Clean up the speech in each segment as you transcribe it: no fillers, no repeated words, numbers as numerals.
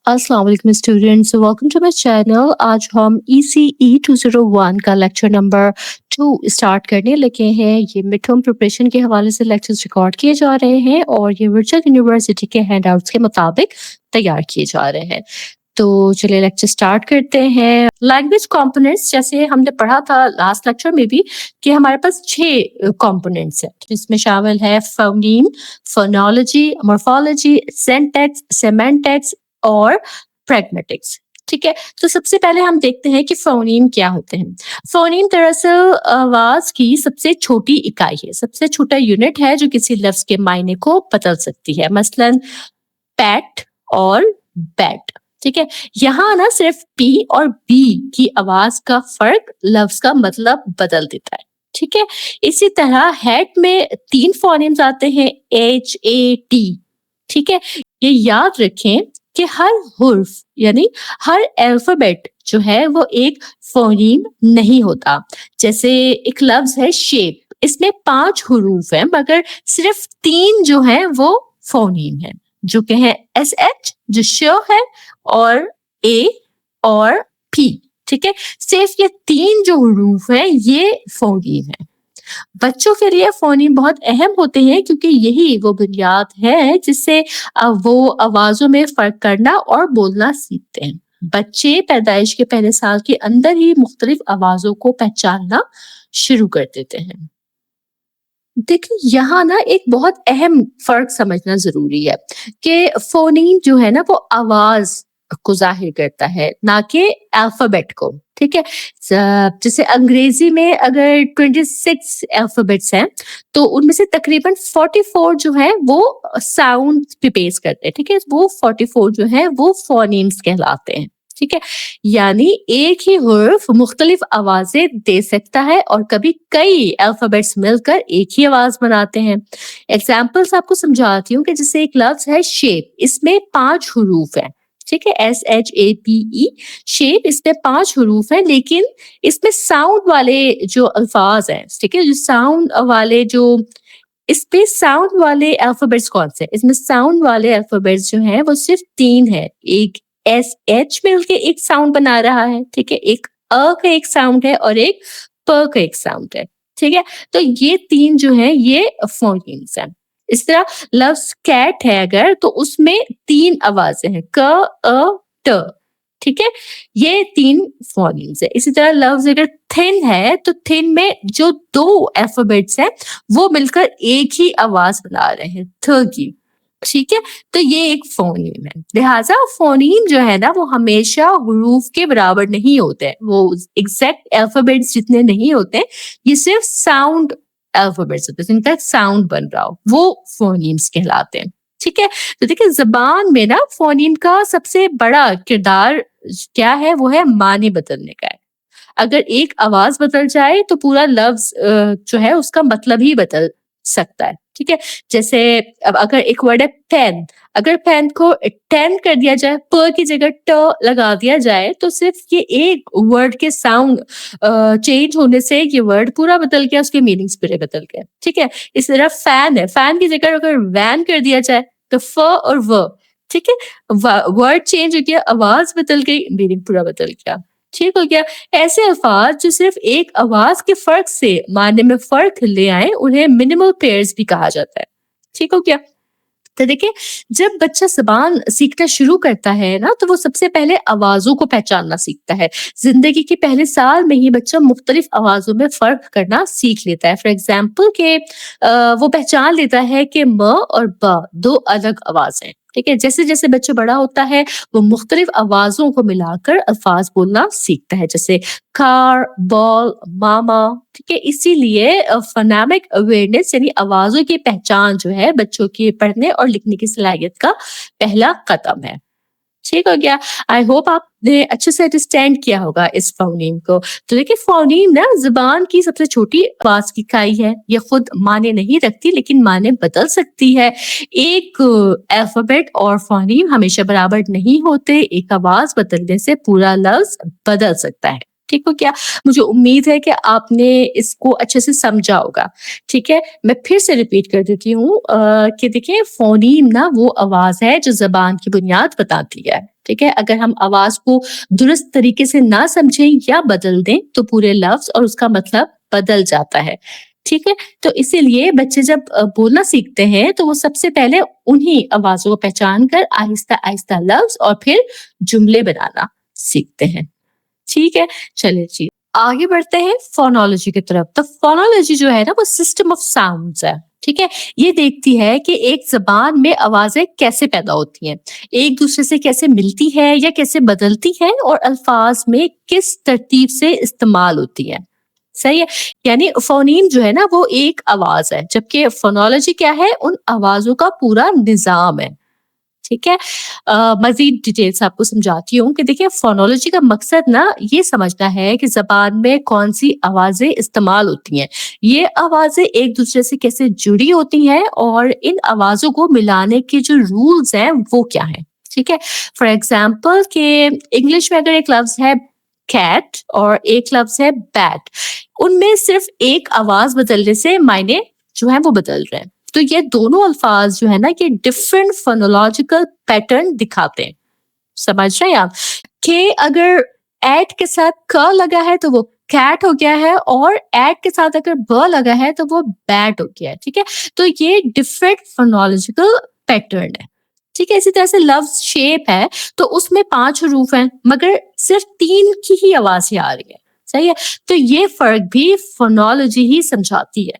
अस्सलाम वालेकुम students, welcome to my channel. आज हम ECE 201 का लेक्चर नंबर 2 स्टार्ट करने लगे हैं। ये मिड टर्म प्रिपरेशन के हवाले से लेक्चर्स रिकॉर्ड किए जा रहे हैं और ये वर्चुअल यूनिवर्सिटी के हैंडआउट्स के मुताबिक तैयार किए जा रहे हैं। तो चलिए लेक्चर स्टार्ट करते हैं। लैंग्वेज कंपोनेंट्स, जैसे हमने पढ़ा था लास्ट लेक्चर में भी, कि हमारे पास 6 कंपोनेंट्स हैं, जिसमें शामिल है phoneme, phonology, morphology, syntax, semantics और प्रैग्मेटिक्स। ठीक है, तो सबसे पहले हम देखते हैं कि फोनीम क्या होते हैं। फोनीम दरअसल आवाज की सबसे छोटी इकाई है, सबसे छोटा यूनिट है जो किसी लफ्ज के मायने को बदल सकती है। मसलन पैट और बैट। ठीक है, यहाँ ना सिर्फ पी और बी की आवाज का फर्क लफ्ज का मतलब बदल देता है। ठीक है, इसी तरह हैट में 3 फोनेम्स आते हैं, HAT। ठीक है, ये याद रखें कि हर हुर्फ यानी हर अल्फाबेट जो है वो एक फोनीम नहीं होता। जैसे एक लफ्ज है शेप, इसमें 5 हुरूफ हैं मगर सिर्फ 3 जो है वो फोनीम है, जो कि है SH जो श है और A और P। ठीक है, सिर्फ ये 3 जो हुरूफ हैं ये फोनीम है। बच्चों के लिए फोनीम बहुत अहम होते हैं क्योंकि यही वो बुनियाद है जिससे वो आवाजों में फर्क करना और बोलना सीखते हैं। बच्चे पैदाइश के पहले साल के अंदर ही मुख्तलिफ आवाजों को पहचानना शुरू कर देते हैं। देखिए यहाँ ना एक बहुत अहम फर्क समझना जरूरी है कि फोनीम जो है ना वो आवाज को जाहिर करता है, ना कि अल्फाबेट को। ठीक है, जैसे अंग्रेजी में अगर 26 अल्फाबेट्स हैं तो उनमें से तकरीबन 44 जो है वो साउंड पे बेस करते हैं। ठीक है, वो 44 जो है वो फोनीम्स कहलाते हैं। ठीक है, यानी एक ही हुर्फ मुख्तलिफ आवाजें दे सकता है और कभी कई अल्फाबेट्स मिलकर एक ही आवाज बनाते हैं। एग्जाम्पल्स आपको समझाती हूँ कि जैसे एक लफ्ज है शेप, इसमें 5 हुरूफ हैं। ठीक है, SHAPE शेप, इसमें 5 हुरूफ हैं, लेकिन इसमें साउंड वाले जो अल्फाज हैं, ठीक है, जो साउंड वाले जो इस पे साउंड वाले अल्फाबेट्स कौन से? इसमें साउंड वाले अल्फाबेट्स जो हैं वो सिर्फ 3 है। एक SH मिलके एक साउंड बना रहा है। ठीक है, एक अ का एक साउंड है और एक प का एक साउंड है। ठीक है, तो ये 3 जो है ये फोनीम्स हैं। इस तरह लफ्ज कैट है अगर, तो उसमें 3 आवाजें हैं, क, अ, ट। ठीक है, ये 3 फोनीम्स है। इसी तरह लफ्ज अगर थिन है तो थिन में जो 2 अल्फाबेट्स हैं वो मिलकर एक ही आवाज बना रहे हैं, थ की। ठीक है, तो ये एक फोनीम है। लिहाजा फोनीम जो है ना वो हमेशा हुरूफ के बराबर नहीं होते हैं, वो एग्जैक्ट अल्फाबेट्स जितने नहीं होते, ये सिर्फ साउंड अल्फाबेट्स होते हैं जिनका साउंड बन रहा हो, वो फोनीम्स कहलाते हैं। ठीक है, तो देखिए जबान में ना फोनीम का सबसे बड़ा किरदार क्या है, वो है माने बदलने का है। अगर एक आवाज बदल जाए तो पूरा लफ्ज जो है उसका मतलब ही बदल सकता है। ठीक है, जैसे अब अगर एक वर्ड है पेन, अगर पेन को 10 कर दिया जाए, प की जगह ट लगा दिया जाए, तो सिर्फ ये एक वर्ड के साउंड चेंज होने से ये वर्ड पूरा बदल गया, उसके मीनिंग्स पूरे बदल गए। ठीक है, इस तरह फैन है, फैन की जगह अगर वैन कर दिया जाए तो फ और व, ठीक है, वर्ड चेंज हो गया, आवाज बदल गई, मीनिंग पूरा बदल गया। ठीक हो गया। ऐसे अल्फाज जो सिर्फ एक आवाज के फर्क से माने में फर्क ले आए उन्हें मिनिमल पेयर्स भी कहा जाता है। ठीक हो गया। तो देखिए जब बच्चा ज़बान सीखना शुरू करता है ना तो वो सबसे पहले आवाज़ों को पहचानना सीखता है। ज़िंदगी के पहले साल में ही बच्चा मुख्तलिफ आवाज़ों में फ़र्क करना सीख लेता है। फॉर एग्ज़ाम्पल के वो पहचान लेता है कि म और ब 2 अलग आवाज़ हैं। ठीक है? जैसे-जैसे बच्चा बड़ा होता है वो मुख्तलिफ आवाज़ों को मिलाकर अल्फ़ाज़ बोलना सीखता है, जैसे कार, बॉल, मामा। ठीक है? इसीलिए फोनेमिक अवेयरनेस यानी आवाज़ों की पहचान जो है बच्चों की पढ़ने और लिखने की सलाहियत का पहला कदम है। ठीक हो गया। आई होप आपने अच्छे से अंडरस्टैंड किया होगा इस फ़ोनीम को। तो देखिए फ़ोनीम ना ज़ुबान की सबसे छोटी आवाज़ की इकाई है। ये खुद माने नहीं रखती लेकिन माने बदल सकती है। एक अल्फ़ाबेट और फ़ोनीम हमेशा बराबर नहीं होते। एक आवाज़ बदलने से पूरा लफ्ज़ बदल सकता है। ठीक हो गया? मुझे उम्मीद है कि आपने इसको अच्छे से समझा होगा। ठीक है? मैं फिर से रिपीट कर देती हूँ कि देखिए फ़ोनीम ना वो आवाज़ है जो ज़बान की बुनियाद बताती है। ٹھیک ہے. اگر ہم آواز کو درست طریقے سے نہ سمجھیں یا بدل دیں تو پورے لفظ اور اس کا مطلب بدل جاتا ہے. ٹھیک ہے. تو اسی لیے بچے جب بولنا سیکھتے ہیں تو وہ سب سے پہلے انہی آوازوں کو پہچان کر آہستہ آہستہ لفظ اور پھر جملے بنانا سیکھتے ہیں. ٹھیک ہے. چلے جی آگے بڑھتے ہیں فونالوجی کی طرف. تو فونالوجی جو ہے نا وہ سسٹم آف ساؤنڈز ہے. ٹھیک ہے. یہ دیکھتی ہے کہ ایک زبان میں آوازیں کیسے پیدا ہوتی ہیں, ایک دوسرے سے کیسے ملتی ہے یا کیسے بدلتی ہے, اور الفاظ میں کس ترتیب سے استعمال ہوتی ہے. صحیح ہے. یعنی فونیم جو ہے نا وہ ایک آواز ہے, جبکہ فونالوجی کیا ہے, ان آوازوں کا پورا نظام ہے. ٹھیک ہے. مزید ڈیٹیلز آپ کو سمجھاتی ہوں کہ دیکھیں فونالوجی کا مقصد نا یہ سمجھنا ہے کہ زبان میں کون سی آوازیں استعمال ہوتی ہیں, یہ آوازیں ایک دوسرے سے کیسے جڑی ہوتی ہیں, اور ان آوازوں کو ملانے کے جو رولز ہیں وہ کیا ہیں. ٹھیک ہے. فار ایگزامپل کہ انگلش میں اگر ایک لفظ ہے کیٹ اور ایک لفظ ہے بیٹ, ان میں صرف ایک آواز بدلنے سے معنی جو ہے وہ بدل رہے ہیں. تو یہ دونوں الفاظ جو ہے نا یہ ڈفرینٹ فونولوجیکل پیٹرن دکھاتے ہیں. سمجھ رہے ہیں آپ کہ اگر ایٹ کے ساتھ ک لگا ہے تو وہ کیٹ ہو گیا ہے, اور ایٹ کے ساتھ اگر ب لگا ہے تو وہ بیٹ ہو گیا ہے. ٹھیک ہے. تو یہ ڈفرینٹ فونولوجیکل پیٹرن ہے. ٹھیک ہے. اسی طرح سے لفظ شیپ ہے تو اس میں 5 حروف ہیں مگر صرف 3 کی ہی آواز آ رہی ہے. صحیح ہے. تو یہ فرق بھی فونالوجی ہی سمجھاتی ہے.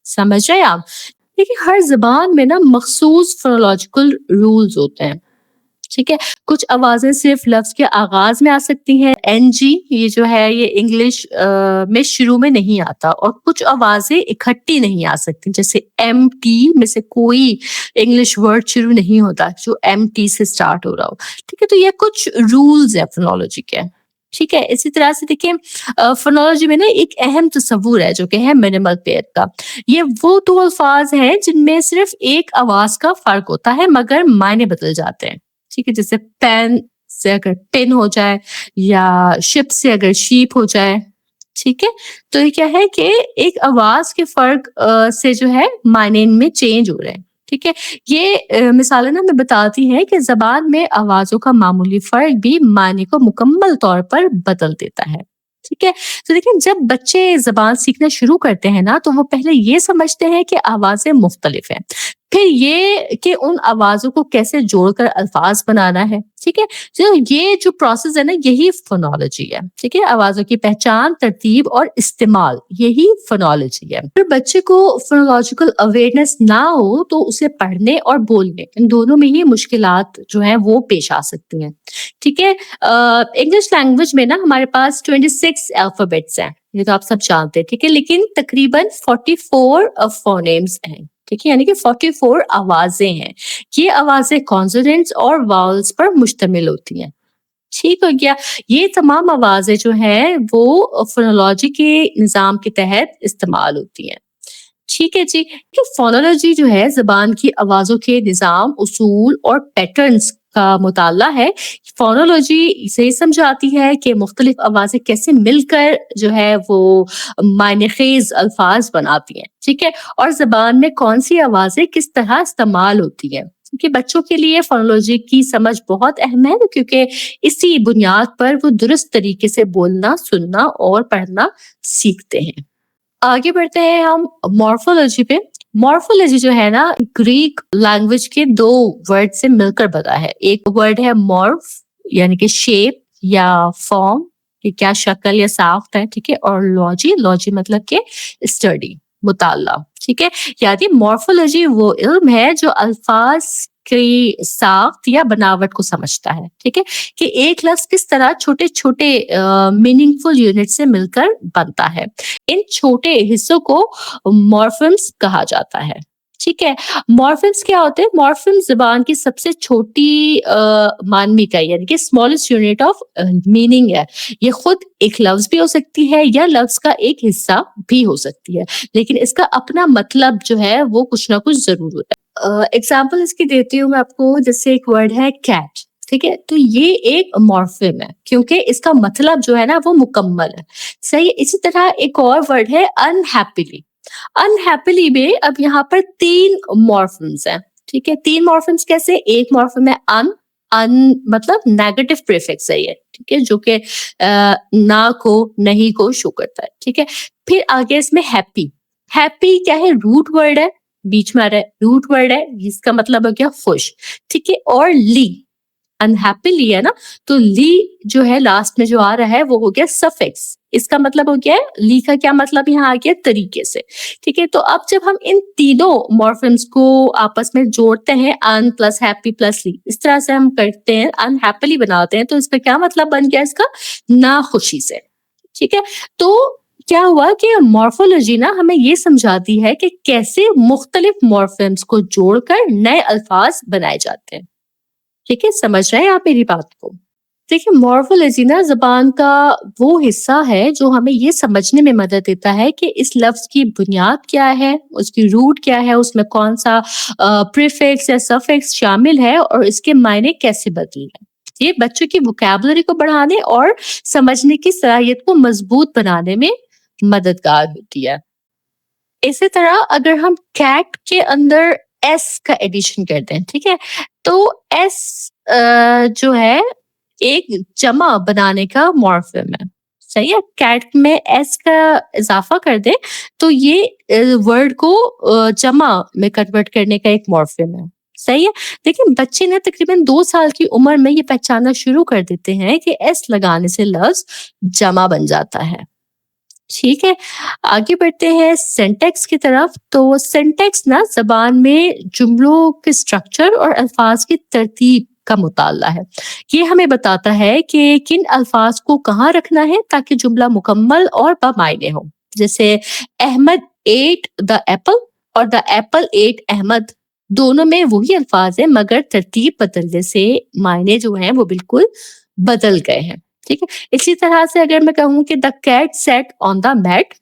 سمجھ رہے ہیں آپ. دیکھیے ہر زبان میں نا مخصوص فونولوجیکل رولز ہوتے ہیں. ٹھیک ہے. کچھ آوازیں صرف لفظ کے آغاز میں آ سکتی ہیں, این جی یہ جو ہے یہ انگلش میں شروع میں نہیں آتا, اور کچھ آوازیں اکٹھی نہیں آ سکتی, جیسے ایم ٹی میں سے کوئی انگلش ورڈ شروع نہیں ہوتا جو ایم ٹی سے سٹارٹ ہو رہا ہو. ٹھیک ہے. تو یہ کچھ رولز ہیں فونالوجی کے. ٹھیک ہے. اسی طرح سے دیکھیں فونالوجی میں نا ایک اہم تصور ہے جو کہ ہے منیمل پیئر کا. یہ وہ 2 الفاظ ہیں جن میں صرف ایک آواز کا فرق ہوتا ہے مگر معنی بدل جاتے ہیں. ٹھیک ہے. جیسے پین سے اگر پن ہو جائے یا شپ سے اگر شیپ ہو جائے. ٹھیک ہے. تو یہ کیا ہے کہ ایک آواز کے فرق سے جو ہے معنی ان میں چینج ہو رہے ہیں. ٹھیک ہے. یہ مثالیں نا میں بتاتی ہیں کہ زبان میں آوازوں کا معمولی فرق بھی معنی کو مکمل طور پر بدل دیتا ہے. ٹھیک ہے. تو دیکھیں جب بچے زبان سیکھنا شروع کرتے ہیں نا تو وہ پہلے یہ سمجھتے ہیں کہ آوازیں مختلف ہیں, پھر یہ کہ ان آوازوں کو کیسے جوڑ کر الفاظ بنانا ہے. ٹھیک ہے. تو یہ جو پروسیس ہے نا یہی فونالوجی ہے. ٹھیک ہے. آوازوں کی پہچان, ترتیب اور استعمال یہی فونالوجی ہے. اگر بچے کو فونولوجیکل اویئرنیس نہ ہو تو اسے پڑھنے اور بولنے ان دونوں میں ہی مشکلات جو ہیں وہ پیش آ سکتی ہیں. ٹھیک ہے. انگلش لینگویج میں نا ہمارے پاس 26 الفابیٹس ہیں, یہ تو آپ سب جانتے ہیں. ٹھیک ہے. لیکن تقریباً 44 فونیمز ہیں. ٹھیک ہے. یعنی کہ 44 آوازیں ہیں. یہ آوازیں کانسوننٹس اور واؤلز پر مشتمل ہوتی ہیں. ٹھیک ہو گیا. یہ تمام آوازیں جو ہیں وہ فونولوجی کے نظام کے تحت استعمال ہوتی ہیں. ٹھیک ہے جی. کہ فونولوجی جو ہے زبان کی آوازوں کے نظام, اصول اور پیٹرنز کا مطالعہ ہے. فونولوجی سے سمجھاتی ہے کہ مختلف آوازیں کیسے مل کر جو ہے وہ معنی خیز الفاظ بناتی ہیں. ٹھیک ہے. اور زبان میں کون سی آوازیں کس طرح استعمال ہوتی ہیں. کیونکہ بچوں کے لیے فونولوجی کی سمجھ بہت اہم ہے, کیونکہ اسی بنیاد پر وہ درست طریقے سے بولنا, سننا اور پڑھنا سیکھتے ہیں. آگے بڑھتے ہیں ہم مورفولوجی پہ. مورفولوجی جو ہے نا گریک لینگویج کے 2 ورڈ سے مل کر بنا ہے. ایک ورڈ ہے مورف یعنی کہ شیپ یا فارم, کہ کیا شکل یا ساخت ہے. ٹھیک ہے. اور لوجی مطلب کہ اسٹڈی, مطالعہ. ٹھیک ہے. یعنی مورفولوجی وہ علم ہے جو الفاظ کی ساخت یا بناوٹ کو سمجھتا ہے. ٹھیک ہے. کہ ایک لفظ کس طرح چھوٹے چھوٹے میننگ فل یونٹ سے مل کر بنتا ہے. ان چھوٹے حصوں کو مورفمز کہا جاتا ہے. ٹھیک ہے. مورفمز کیا ہوتے ہیں؟ مورفم زبان کی سب سے چھوٹی معنی کا یعنی کہ اسمالسٹ یونٹ آف میننگ ہے. یہ خود ایک لفظ بھی ہو سکتی ہے یا لفظ کا ایک حصہ بھی ہو سکتی ہے, لیکن اس کا اپنا مطلب جو ہے وہ کچھ نہ کچھ ضرور ہوتا ہے. ایگزامپل اس کی دیتی ہوں میں آپ کو. جیسے ایک ورڈ ہے کیٹ. ٹھیک ہے. تو یہ ایک مورفم ہے کیونکہ اس کا مطلب جو ہے نا وہ مکمل ہے. صحیح. اسی طرح ایک اور ورڈ ہے انہیپیلی. انہیپیلی میں اب یہاں پر 3 مورفمز ہیں. ٹھیک ہے. 3 مورفمز کیسے؟ ایک مورفم ہے ان, मतलब नेगेटिव प्रीफिक्स है ये, ठीक है, जो कि ना को नहीं को शो करता है, ठीक है। फिर आगे इसमें हैप्पी, हैप्पी क्या है, रूट वर्ड है, बीच में आ रहा है, रूट वर्ड है, जिसका मतलब हो गया खुश, ठीक है। और ली, अनहैप्पीली है ना, तो ली जो है लास्ट में जो आ रहा है वो हो गया सफिक्स, इसका मतलब हो गया है, ली का क्या मतलब यहाँ आ गया, तरीके से, ठीक है। तो अब जब हम इन तीनों मॉर्फिम्स को आपस में जोड़ते हैं, अन प्लस हैप्पी प्लस ली, इस तरह से हम करते हैं, अनहैप्पीली बनाते हैं, तो इसका क्या मतलब बन गया इसका, ना खुशी से, ठीक है। तो क्या हुआ कि मॉर्फोलॉजी ना हमें ये समझाती है कि कैसे मुख्तलिफ मॉर्फिम्स को जोड़कर नए अल्फाज बनाए जाते हैं, ठीक है। समझ रहे हैं आप मेरी बात को? देखिए, मॉर्फोलॉजी ना ज़बान का वो हिस्सा है जो हमें ये समझने में मदद देता है कि इस लफ्ज़ की बुनियाद क्या है, उसकी रूट क्या है, उसमें कौन-सा प्रीफिक्स या सफिक्स शामिल है और इसके मायने कैसे बदले हैं। ये बच्चों की वोकैबुलरी को बढ़ाने और समझने की सलाहियत को मज़बूत बनाने में मददगार होती है। इसी तरह अगर हम कैट के अंदर एस का एडिशन करते हैं, ठीक है, तो एस जो है एक जमा बनाने का मॉर्फिम है, सही है। कैट में एस का इजाफा कर दे तो ये वर्ड को जमा में कन्वर्ट करने का एक मॉर्फिम है, सही है। देखिए, बच्चे ने तकरीबन 2 साल की उम्र में ये पहचानना शुरू कर देते हैं कि एस लगाने से लफ्ज जमा बन जाता है, ठीक है। आगे बढ़ते हैं सिंटैक्स की तरफ। तो सिंटैक्स ना ज़बान में जुमलों के स्ट्रक्चर और अल्फाज की तरतीब का मुताला है। ये हमें बताता है कि किन अल्फाज को कहाँ रखना है ताकि जुमला मुकम्मल और बामायने हो। जैसे अहमद एट द एप्पल और द एप्पल एट अहमद, दोनों में वही अल्फाज है मगर तरतीब बदलने से मायने जो हैं वो बिल्कुल बदल गए हैं, ठीक है। इसी तरह से अगर मैं कहूँ कि the cat sat on the mat,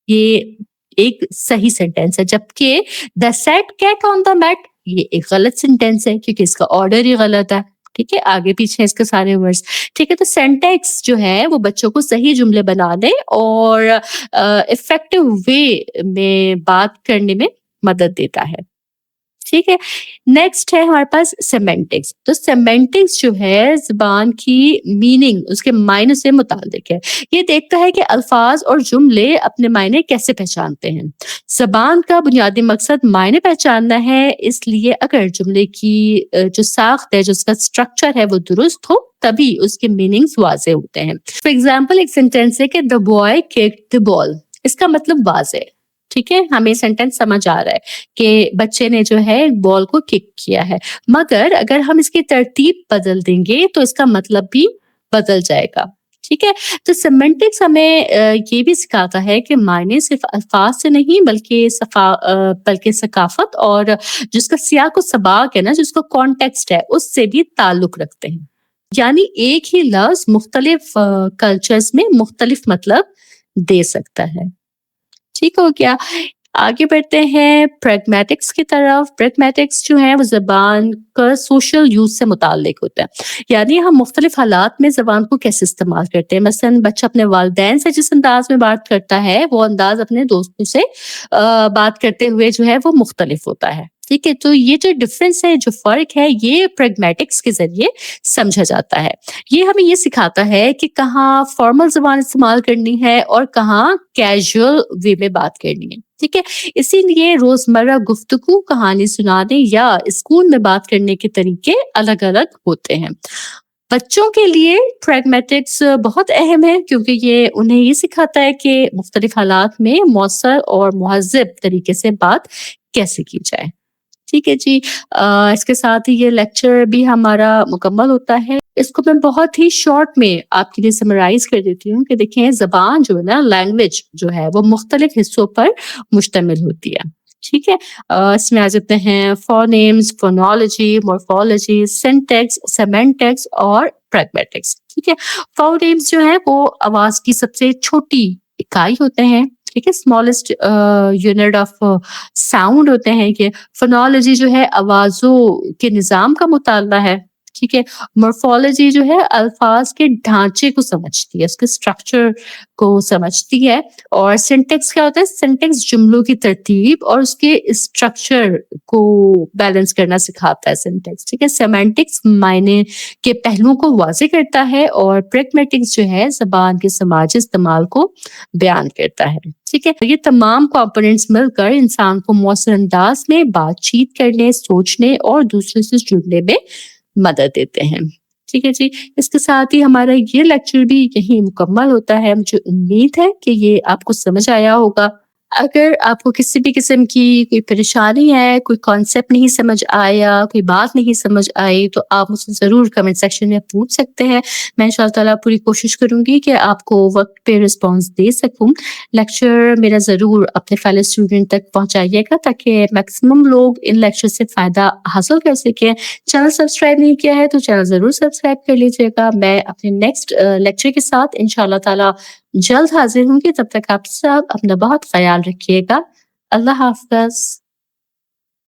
ये एक सही सेंटेंस है, जबकि the sat cat on the mat ये एक गलत सेंटेंस है क्योंकि इसका ऑर्डर ही गलत है, ठीक है। आगे पीछे हैं इसके सारे वर्ड्स, ठीक है। तो सेंटेक्स जो है वो बच्चों को सही जुमले बनाने और इफेक्टिव वे में बात करने में मदद देता है, ठीक है। नेक्स्ट है हमारे पास सेमेंटिक्स। तो सेमेंटिक्स जो है ज़बान की मीनिंग, उसके मायने से मुताल्लिक है। ये देखता है कि अल्फाज और जुमले अपने मायने कैसे पहचानते हैं। ज़बान का बुनियादी मकसद मायने पहचानना है, इसलिए अगर जुमले की जो साख्त है, जो उसका स्ट्रक्चर है वो दुरुस्त हो तभी उसके मीनिंग्स वाज़े होते हैं। फॉर एग्जाम्पल एक सेंटेंस है कि the boy kicked the ball, इसका मतलब वाज़े, ठीक है, हमें सेंटेंस समझ आ रहा है कि बच्चे ने जो है बॉल को किक किया है। मगर अगर हम इसकी तरतीब बदल देंगे तो इसका मतलब भी बदल जाएगा, ठीक है। तो सेमेंटिक्स हमें ये भी सिखाता है कि मायने सिर्फ अल्फाज से नहीं बल्कि सकाफत और जिसका सियाक व सबाक है ना, जिसका कॉन्टेक्स्ट है, उससे भी ताल्लुक रखते हैं। यानी एक ही लफ्ज मुख्तलिफ कल्चर्स में मुख्तलिफ मतलब दे सकता है, ठीक हो गया। आगे बढ़ते हैं प्रैग्मेटिक्स की तरफ। प्रैग्मेटिक्स जो है वो ज़बान का सोशल यूज से मुताल्लिक होता है, यानी हम मुख्तलिफ हालात में ज़बान को कैसे इस्तेमाल करते हैं। मसलन बच्चा अपने वालिदैन से जिस अंदाज में बात करता है वो अंदाज अपने दोस्तों से बात करते हुए जो है वो मुख्तलिफ होता है, ठीक है। तो ये जो डिफरेंस है, जो फर्क है, ये प्रैग्मेटिक्स के जरिए समझा जाता है। ये हमें ये सिखाता है कि कहाँ फॉर्मल ज़बान इस्तेमाल करनी है और कहाँ कैजुअल वे में बात करनी है, ठीक है। इसीलिए रोजमर्रा गुफ्तगू, कहानी सुनाने या स्कूल में बात करने के तरीके अलग अलग होते हैं। बच्चों के लिए प्रैग्मेटिक्स बहुत अहम है क्योंकि ये उन्हें ये सिखाता है कि मुख्तलिफ हालात में मौसर और मुहज़्ज़ब तरीके से बात कैसे की जाए, ठीक है जी। इसके साथ ही ये लेक्चर भी हमारा मुकम्मल होता है। इसको मैं बहुत ही शॉर्ट में आपके लिए समराइज कर देती हूँ कि देखें, ज़बान जो है ना, लैंग्वेज जो है वो मुख्तलिफ हिस्सों पर मुश्तमिल होती है, ठीक है। इसमें आ जाते हैं फोनेम्स, फोनोलॉजी, मॉर्फोलॉजी, सिंटैक्स, सेमेंटिक्स और प्रैग्मेटिक्स, ठीक है। फोनेम्स जो है वो आवाज की सबसे छोटी इकाई होते हैं, ठीक है, स्मॉलेस्ट यूनिट ऑफ साउंड होते हैं। कि फोनोलॉजी जो है आवाजों के निज़ाम का मुताला है, ٹھیک ہے؟ مورفولوجی جو ہے الفاظ کے ڈھانچے کو سمجھتی ہے، اس کے اسٹرکچر کو سمجھتی ہے، اور سینٹیکس کیا ہوتا ہے؟ سینٹیکس جملوں کی ترتیب اور اس کے اسٹرکچر کو بیلنس کرنا سکھاتا ہے سینٹیکس، ٹھیک ہے؟ سیمینٹکس معنی کے پہلوؤں کو واضح کرتا ہے، اور پریگمیٹکس جو ہے زبان کے سماجی استعمال کو بیان کرتا ہے، ٹھیک ہے؟ یہ تمام کمپوننٹس مل کر انسان کو مؤثر انداز میں بات چیت کرنے، سوچنے اور دوسرے سے جڑنے میں مدد دیتے ہیں، ٹھیک ہے جی؟ اس کے ساتھ ہی ہمارا یہ لیکچر بھی یہیں مکمل ہوتا ہے۔ مجھے امید ہے کہ یہ آپ کو سمجھ آیا ہوگا۔ اگر آپ کو کسی بھی قسم کی کوئی پریشانی ہے، کوئی کانسیپٹ نہیں سمجھ آیا، کوئی بات نہیں سمجھ آئی، تو آپ مجھ سے ضرور کمنٹ سیکشن میں پوچھ سکتے ہیں۔ میں انشاء اللہ تعالیٰ پوری کوشش کروں گی کہ آپ کو وقت پہ رسپانس دے سکوں۔ لیکچر میرا ضرور اپنے فیلو اسٹوڈنٹ تک پہنچائیے گا تاکہ میکسیمم لوگ ان لیکچر سے فائدہ حاصل کر سکیں۔ چینل سبسکرائب نہیں کیا ہے تو چینل ضرور سبسکرائب کر لیجیے گا۔ میں اپنے نیکسٹ لیکچر کے ساتھ انشاء اللہ تعالیٰ جلد حاضر ہوں گی۔ تب تک آپ سب اپنا بہت خیال رکھیے گا۔ اللہ حافظ۔